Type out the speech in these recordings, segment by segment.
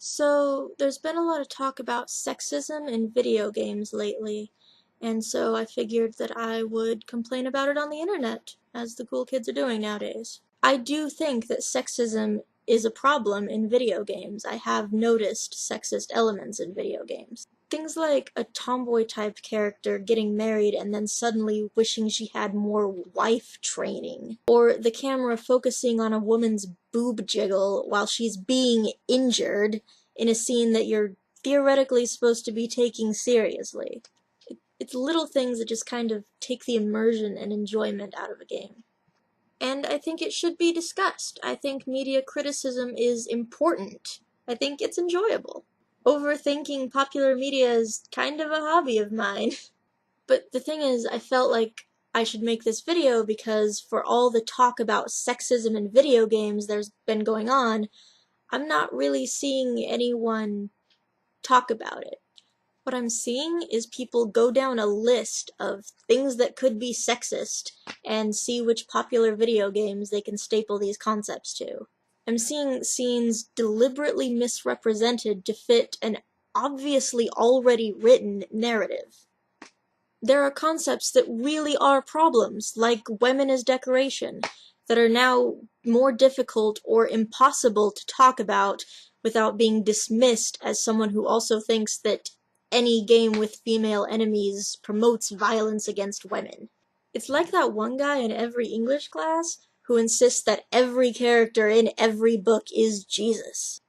So, there's been a lot of talk about sexism in video games lately, and so I figured that I would complain about it on the internet, as the cool kids are doing nowadays. I do think that sexism is a problem in video games. I have noticed sexist elements in video games. Things like a tomboy-type character getting married and then suddenly wishing she had more wife training. Or the camera focusing on a woman's boob jiggle while she's being injured in a scene that you're theoretically supposed to be taking seriously. It's little things that just kind of take the immersion and enjoyment out of a game. And I think it should be discussed. I think media criticism is important. I think it's enjoyable. Overthinking popular media is kind of a hobby of mine. But the thing is, I felt like I should make this video because for all the talk about sexism in video games there's been going on, I'm not really seeing anyone talk about it. What I'm seeing is people go down a list of things that could be sexist and see which popular video games they can staple these concepts to. I'm seeing scenes deliberately misrepresented to fit an obviously already written narrative. There are concepts that really are problems, like women as decoration, that are now more difficult or impossible to talk about without being dismissed as someone who also thinks that any game with female enemies promotes violence against women. It's like that one guy in every English class who insists that every character in every book is Jesus.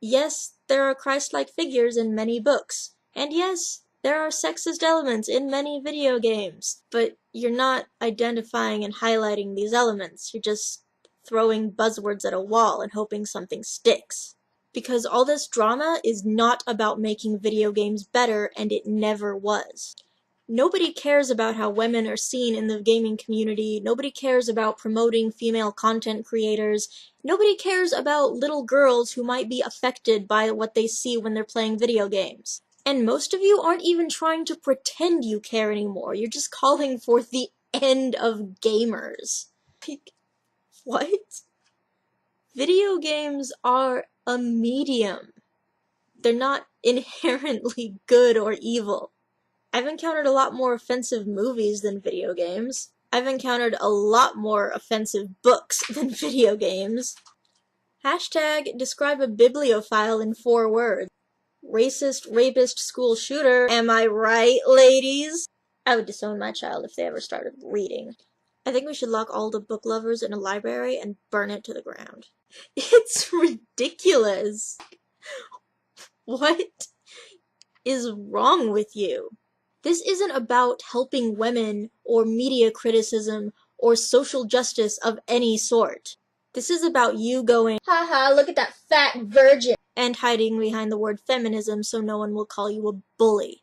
Yes, there are Christ-like figures in many books, and yes, there are sexist elements in many video games, but you're not identifying and highlighting these elements, you're just throwing buzzwords at a wall and hoping something sticks. Because all this drama is not about making video games better, and it never was. Nobody cares about how women are seen in the gaming community, nobody cares about promoting female content creators, nobody cares about little girls who might be affected by what they see when they're playing video games. And most of you aren't even trying to pretend you care anymore, you're just calling for the end of gamers. Like, what? Video games are a medium. They're not inherently good or evil. I've encountered a lot more offensive movies than video games. I've encountered a lot more offensive books than video games. Hashtag describe a bibliophile in 4 words. Racist, rapist, school shooter. Am I right, ladies? I would disown my child if they ever started reading. I think we should lock all the book lovers in a library and burn it to the ground. It's ridiculous. What is wrong with you? This isn't about helping women or media criticism or social justice of any sort. This is about you going, haha, look at that fat virgin, and hiding behind the word feminism so no one will call you a bully.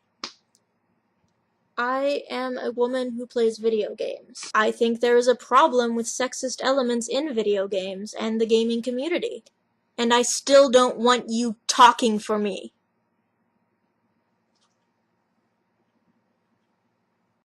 I am a woman who plays video games. I think there is a problem with sexist elements in video games and the gaming community. And I still don't want you talking for me.